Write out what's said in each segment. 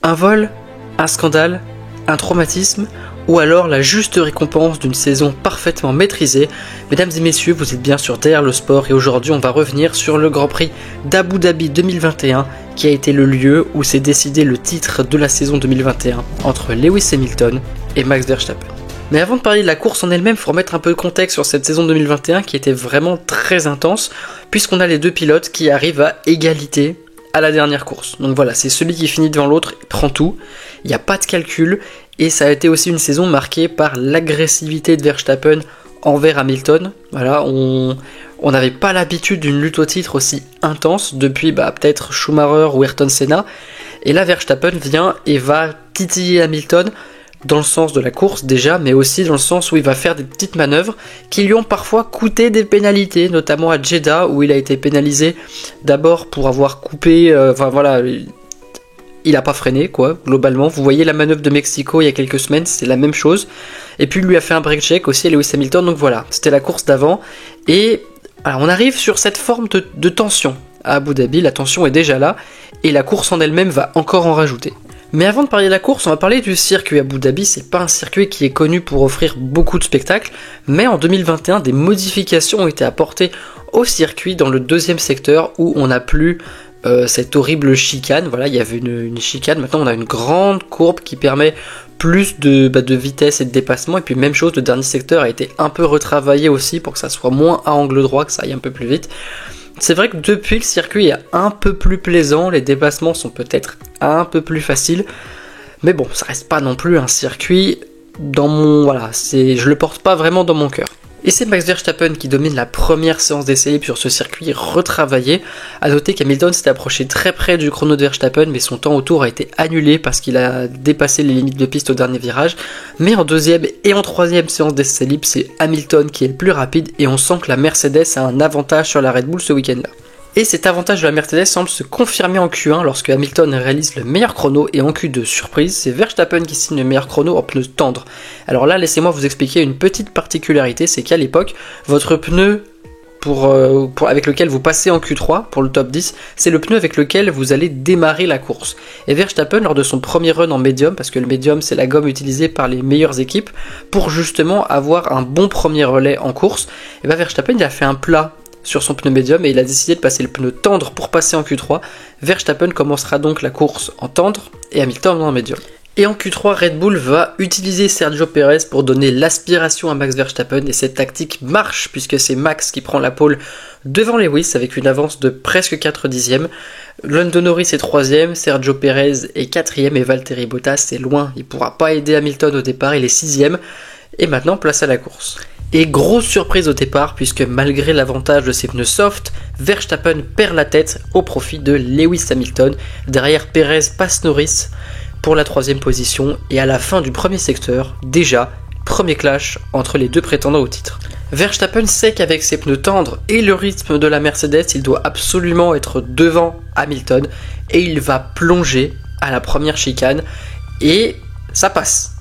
Un vol, un scandale, un traumatisme, ou alors la juste récompense d'une saison parfaitement maîtrisée. Mesdames et messieurs, vous êtes bien sur Derrière le sport et aujourd'hui on va revenir sur le Grand Prix d'Abu Dhabi 2021 qui a été le lieu où s'est décidé le titre de la saison 2021 entre Lewis Hamilton et Max Verstappen. Mais avant de parler de la course en elle-même, il faut remettre un peu de contexte sur cette saison 2021 qui était vraiment très intense puisqu'on a les deux pilotes qui arrivent à égalité à la dernière course. Donc voilà, c'est celui qui finit devant l'autre, il prend tout, il n'y a pas de calcul, et ça a été aussi une saison marquée par l'agressivité de Verstappen envers Hamilton. Voilà, on n'avait pas l'habitude d'une lutte au titre aussi intense depuis peut-être Schumacher ou Ayrton Senna, et là Verstappen vient et va titiller Hamilton dans le sens de la course déjà, mais aussi dans le sens où il va faire des petites manœuvres qui lui ont parfois coûté des pénalités, notamment à Jeddah où il a été pénalisé d'abord pour avoir coupé, il a pas freiné quoi, globalement. Vous voyez la manœuvre de Mexico il y a quelques semaines, c'est la même chose. Et puis il lui a fait un break check aussi à Lewis Hamilton, donc voilà, c'était la course d'avant. Et alors on arrive sur cette forme de tension à Abu Dhabi, la tension est déjà là, et la course en elle-même va encore en rajouter. Mais avant de parler de la course, on va parler du circuit. Abu Dhabi, c'est pas un circuit qui est connu pour offrir beaucoup de spectacles, mais en 2021, des modifications ont été apportées au circuit dans le deuxième secteur où on n'a plus cette horrible chicane. Voilà, il y avait une chicane, maintenant on a une grande courbe qui permet plus de vitesse et de dépassement, et puis même chose, le dernier secteur a été un peu retravaillé aussi pour que ça soit moins à angle droit, que ça aille un peu plus vite. C'est vrai que depuis le circuit est un peu plus plaisant, les dépassements sont peut-être un peu plus faciles, mais bon, ça reste pas non plus un circuit je le porte pas vraiment dans mon cœur. Et c'est Max Verstappen qui domine la première séance d'essai libres sur ce circuit retravaillé. A noter qu'Hamilton s'était approché très près du chrono de Verstappen, mais son temps au tour a été annulé parce qu'il a dépassé les limites de piste au dernier virage. Mais en deuxième et en troisième séance d'essai libres, c'est Hamilton qui est le plus rapide et on sent que la Mercedes a un avantage sur la Red Bull ce week-end-là. Et cet avantage de la Mercedes semble se confirmer en Q1 lorsque Hamilton réalise le meilleur chrono et en Q2, surprise, c'est Verstappen qui signe le meilleur chrono en pneu tendre. Alors là, laissez-moi vous expliquer une petite particularité, c'est qu'à l'époque, votre pneu avec lequel vous passez en Q3 pour le top 10, c'est le pneu avec lequel vous allez démarrer la course. Et Verstappen, lors de son premier run en médium, parce que le médium c'est la gomme utilisée par les meilleures équipes pour justement avoir un bon premier relais en course, et Verstappen il a fait un plat sur son pneu médium et il a décidé de passer le pneu tendre pour passer en Q3. Verstappen commencera donc la course en tendre et Hamilton en médium. Et en Q3, Red Bull va utiliser Sergio Pérez pour donner l'aspiration à Max Verstappen et cette tactique marche puisque c'est Max qui prend la pole devant Lewis avec une avance de presque 4 dixièmes. Lando Norris est 3ème, Sergio Pérez est 4ème et Valtteri Bottas est loin, il ne pourra pas aider Hamilton au départ, il est 6ème. Et maintenant place à la course. Et grosse surprise au départ puisque malgré l'avantage de ses pneus soft, Verstappen perd la tête au profit de Lewis Hamilton. Derrière, Pérez passe Norris pour la 3ème position et à la fin du premier secteur, déjà, premier clash entre les deux prétendants au titre. Verstappen sait qu'avec ses pneus tendres et le rythme de la Mercedes, il doit absolument être devant Hamilton et il va plonger à la première chicane et ça passe.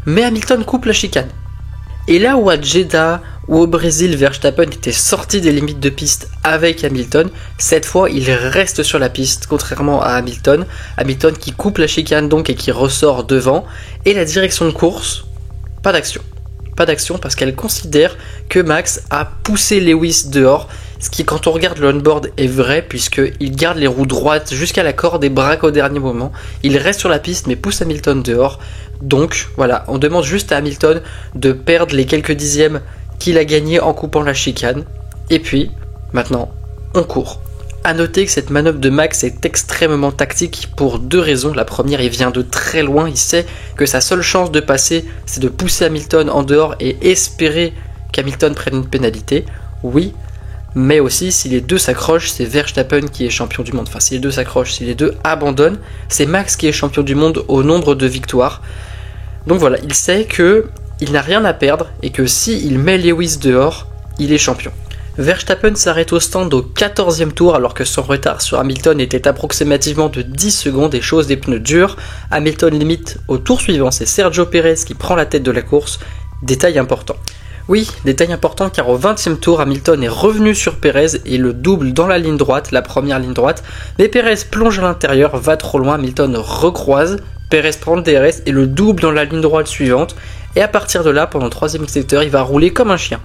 Mais Hamilton coupe la chicane. Et là où à Jeddah ou au Brésil, Verstappen était sorti des limites de piste avec Hamilton, cette fois il reste sur la piste, contrairement à Hamilton. Hamilton qui coupe la chicane donc et qui ressort devant. Et la direction de course, pas d'action. Pas d'action parce qu'elle considère que Max a poussé Lewis dehors, ce qui quand on regarde le on-board est vrai puisqu'il garde les roues droites jusqu'à la corde et braque au dernier moment. Il reste sur la piste mais pousse Hamilton dehors. Donc voilà, on demande juste à Hamilton de perdre les quelques dixièmes qu'il a gagnés en coupant la chicane. Et puis, maintenant, on court. A noter que cette manœuvre de Max est extrêmement tactique pour deux raisons. La première, il vient de très loin, il sait que sa seule chance de passer, c'est de pousser Hamilton en dehors et espérer qu'Hamilton prenne une pénalité. Oui, mais aussi si les deux s'accrochent, c'est Verstappen qui est champion du monde. Enfin, si les deux s'accrochent, si les deux abandonnent, c'est Max qui est champion du monde au nombre de victoires. Donc voilà, il sait qu'il n'a rien à perdre et que s'il met Lewis dehors, il est champion. Verstappen s'arrête au stand au 14e tour alors que son retard sur Hamilton était approximativement de 10 secondes et chose des pneus durs. Hamilton limite au tour suivant, c'est Sergio Pérez qui prend la tête de la course. Détail important. Oui, détail important car au 20e tour, Hamilton est revenu sur Pérez et le double dans la ligne droite, la première ligne droite, mais Pérez plonge à l'intérieur, va trop loin, Hamilton recroise, Pérez prend le DRS et le double dans la ligne droite suivante, et à partir de là, pendant le 3e secteur, il va rouler comme un chien.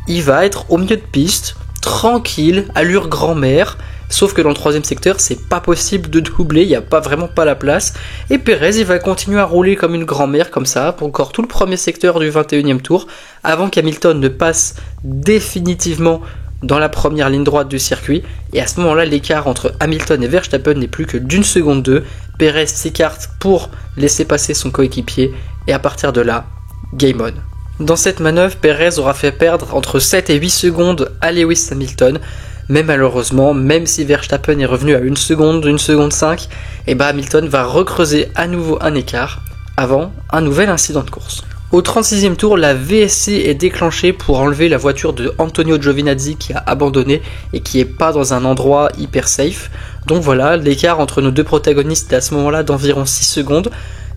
Il va être au milieu de piste, tranquille, allure grand-mère, sauf que dans le 3e secteur, c'est pas possible de doubler, il n'y a vraiment pas la place. Et Pérez, il va continuer à rouler comme une grand-mère, comme ça, pour encore tout le 1er secteur du 21e tour, avant qu'Hamilton ne passe définitivement dans la première ligne droite du circuit. Et à ce moment-là, l'écart entre Hamilton et Verstappen n'est plus que d'1 seconde 2. Pérez s'écarte pour laisser passer son coéquipier, et à partir de là, game on. Dans cette manœuvre, Pérez aura fait perdre entre 7 et 8 secondes à Lewis Hamilton, mais malheureusement, même si Verstappen est revenu à 1 seconde, 1 seconde 5, et Hamilton va recreuser à nouveau un écart avant un nouvel incident de course. Au 36e tour, la VSC est déclenchée pour enlever la voiture de Antonio Giovinazzi qui a abandonné et qui est pas dans un endroit hyper safe. Donc voilà, l'écart entre nos deux protagonistes est à ce moment-là d'environ 6 secondes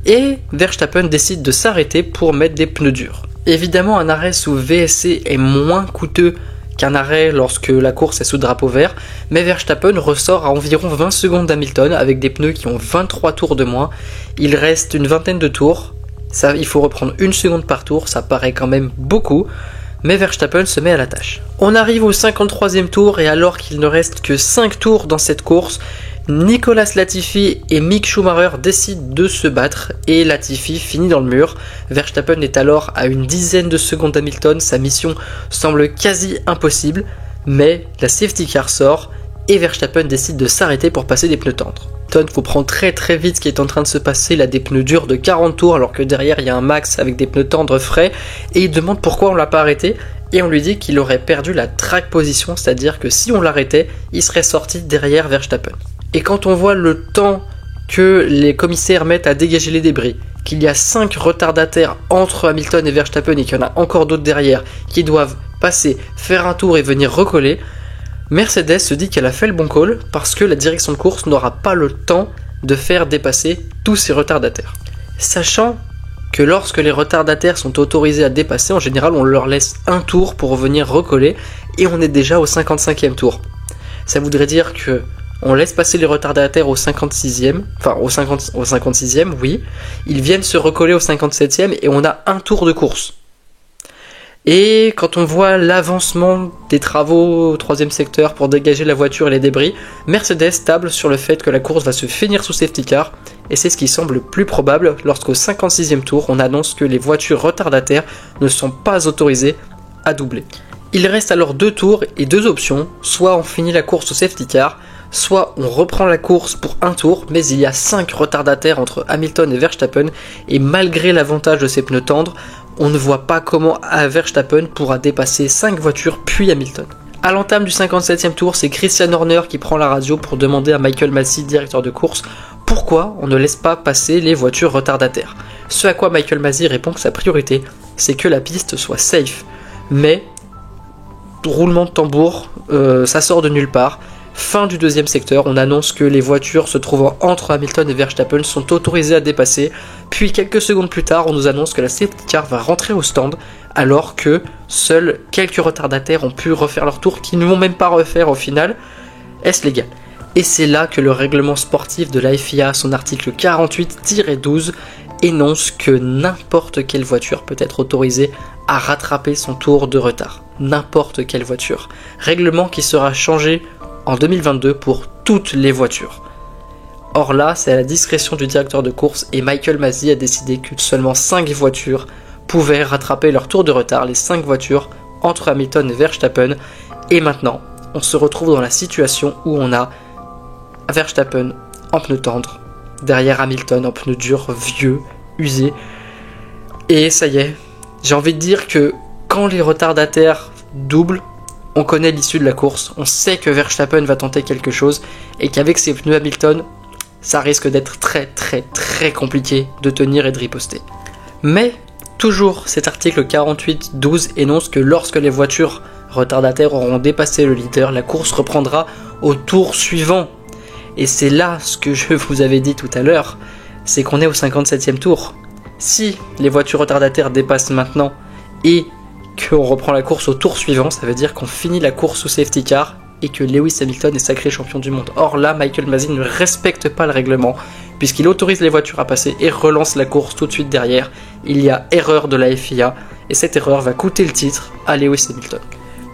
et Verstappen décide de s'arrêter pour mettre des pneus durs. Évidemment, un arrêt sous VSC est moins coûteux qu'un arrêt lorsque la course est sous drapeau vert, mais Verstappen ressort à environ 20 secondes d'Hamilton avec des pneus qui ont 23 tours de moins. Il reste une vingtaine de tours, ça, il faut reprendre 1 seconde par tour, ça paraît quand même beaucoup, mais Verstappen se met à la tâche. On arrive au 53e tour et alors qu'il ne reste que 5 tours dans cette course, Nicolas Latifi et Mick Schumacher décident de se battre et Latifi finit dans le mur. Verstappen est alors à une dizaine de secondes d'Hamilton, sa mission semble quasi impossible, mais la safety car sort et Verstappen décide de s'arrêter pour passer des pneus tendres. Hamilton comprend très vite ce qui est en train de se passer, il a des pneus durs de 40 tours alors que derrière il y a un Max avec des pneus tendres frais et il demande pourquoi on l'a pas arrêté et on lui dit qu'il aurait perdu la track position, c'est-à-dire que si on l'arrêtait, il serait sorti derrière Verstappen. Et quand on voit le temps que les commissaires mettent à dégager les débris, qu'il y a 5 retardataires entre Hamilton et Verstappen et qu'il y en a encore d'autres derrière qui doivent passer, faire un tour et venir recoller, Mercedes se dit qu'elle a fait le bon call parce que la direction de course n'aura pas le temps de faire dépasser tous ces retardataires. Sachant que lorsque les retardataires sont autorisés à dépasser, en général on leur laisse un tour pour venir recoller et on est déjà au 55e tour. Ça voudrait dire que on laisse passer les retardataires au 56e, enfin au 56e, oui. Ils viennent se recoller au 57e et on a un tour de course. Et quand on voit l'avancement des travaux au 3e secteur pour dégager la voiture et les débris, Mercedes table sur le fait que la course va se finir sous safety car, et c'est ce qui semble le plus probable lorsqu'au 56e tour, on annonce que les voitures retardataires ne sont pas autorisées à doubler. Il reste alors 2 tours et 2 options, soit on finit la course au safety car, soit on reprend la course pour un tour, mais il y a 5 retardataires entre Hamilton et Verstappen, et malgré l'avantage de ces pneus tendres, on ne voit pas comment Verstappen pourra dépasser 5 voitures puis Hamilton. À l'entame du 57e tour, c'est Christian Horner qui prend la radio pour demander à Michael Masi, directeur de course, pourquoi on ne laisse pas passer les voitures retardataires. Ce à quoi Michael Masi répond que sa priorité, c'est que la piste soit safe. Mais, roulement de tambour, ça sort de nulle part. Fin du 2e secteur, on annonce que les voitures se trouvant entre Hamilton et Verstappen sont autorisées à dépasser, puis quelques secondes plus tard, on nous annonce que la safety car va rentrer au stand, alors que seuls quelques retardataires ont pu refaire leur tour, qui ne vont même pas refaire au final. Est-ce légal ? Et c'est là que le règlement sportif de la FIA, son article 48-12, énonce que n'importe quelle voiture peut être autorisée à rattraper son tour de retard. N'importe quelle voiture. Règlement qui sera changé en 2022 pour toutes les voitures. Or là, c'est à la discrétion du directeur de course et Michael Masi a décidé que seulement 5 voitures pouvaient rattraper leur tour de retard, les 5 voitures entre Hamilton et Verstappen. Et maintenant, on se retrouve dans la situation où on a Verstappen en pneus tendres, derrière Hamilton en pneus durs, vieux, usés. Et ça y est, j'ai envie de dire que quand les retardataires doublent, on connaît l'issue de la course, on sait que Verstappen va tenter quelque chose et qu'avec ses pneus Hamilton, ça risque d'être très compliqué de tenir et de riposter. Mais, toujours cet article 48-12 énonce que lorsque les voitures retardataires auront dépassé le leader, la course reprendra au tour suivant. Et c'est là ce que je vous avais dit tout à l'heure, c'est qu'on est au 57e tour. Si les voitures retardataires dépassent maintenant et qu'on reprend la course au tour suivant, ça veut dire qu'on finit la course sous safety car et que Lewis Hamilton est sacré champion du monde. Or là, Michael Masi ne respecte pas le règlement puisqu'il autorise les voitures à passer et relance la course tout de suite derrière. Il y a erreur de la FIA et cette erreur va coûter le titre à Lewis Hamilton.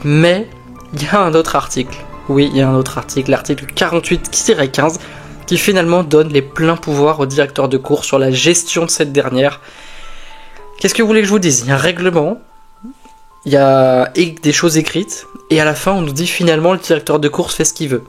Mais il y a un autre article, oui il y a un autre article, l'article 48-15 qui finalement donne les pleins pouvoirs au directeur de course sur la gestion de cette dernière. Qu'est-ce que vous voulez que je vous dise? Il y a un règlement, il y a des choses écrites, et à la fin on nous dit finalement le directeur de course fait ce qu'il veut.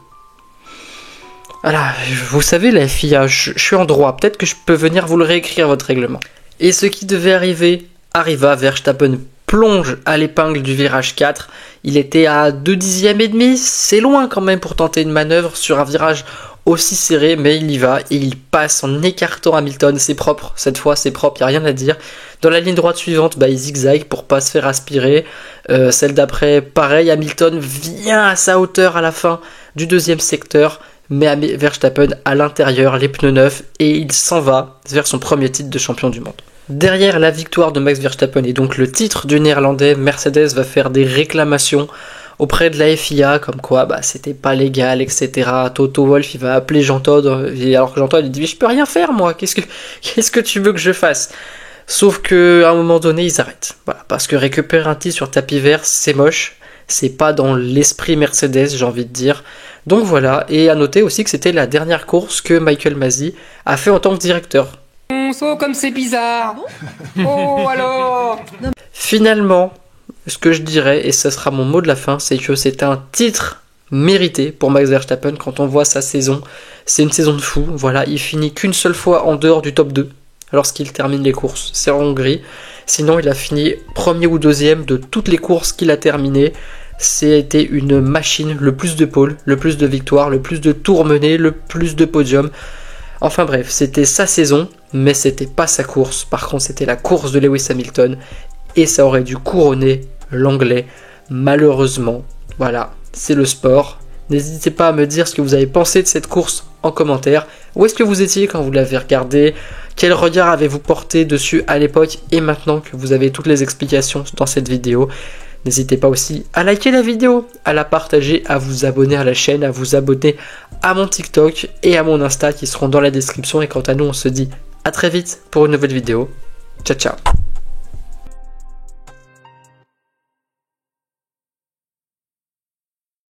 Voilà, vous savez la FIA, je suis en droit, peut-être que je peux venir vous le réécrire votre règlement. Et ce qui devait arriver, arriva. Verstappen plonge à l'épingle du virage 4, il était à 2 dixièmes et demi, c'est loin quand même pour tenter une manœuvre sur un virage aussi serré, mais il y va et il passe en écartant Hamilton. C'est propre, cette fois c'est propre, il n'y a rien à dire. Dans la ligne droite suivante, il zigzague pour pas se faire aspirer. Celle d'après, pareil, Hamilton vient à sa hauteur à la fin du deuxième secteur, mais Verstappen à l'intérieur, les pneus neufs, et il s'en va vers son premier titre de champion du monde. Derrière la victoire de Max Verstappen et donc le titre du néerlandais, Mercedes va faire des réclamations auprès de la FIA, comme quoi c'était pas légal, etc. Toto Wolff il va appeler Jean Todt, et alors que Jean Todt il dit je peux rien faire moi, qu'est-ce que tu veux que je fasse? Sauf que à un moment donné ils arrêtent, voilà, parce que récupérer un titre sur tapis vert c'est moche, c'est pas dans l'esprit Mercedes j'ai envie de dire. Donc voilà, et à noter aussi que c'était la dernière course que Michael Masi a fait en tant que directeur. Oh comme c'est bizarre. Oh alors. Finalement, ce que je dirais, et ce sera mon mot de la fin, c'est que c'est un titre mérité pour Max Verstappen. Quand on voit sa saison, c'est une saison de fou. Voilà, il finit qu'une seule fois en dehors du top 2 lorsqu'il termine les courses, c'est en Hongrie. Sinon, il a fini premier ou deuxième de toutes les courses qu'il a terminées. C'était une machine, le plus de pôles, le plus de victoires, le plus de tours menés, le plus de podiums. Enfin bref, c'était sa saison, mais c'était pas sa course. Par contre, c'était la course de Lewis Hamilton et ça aurait dû couronner l'anglais. Malheureusement, voilà, c'est le sport. N'hésitez pas à me dire ce que vous avez pensé de cette course en commentaire. Où est-ce que vous étiez quand vous l'avez regardé? Quel regard avez-vous porté dessus à l'époque et maintenant que vous avez toutes les explications dans cette vidéo? N'hésitez pas aussi à liker la vidéo, à la partager, à vous abonner à la chaîne, à vous abonner à mon TikTok et à mon Insta qui seront dans la description. Et quant à nous, on se dit à très vite pour une nouvelle vidéo. Ciao ciao.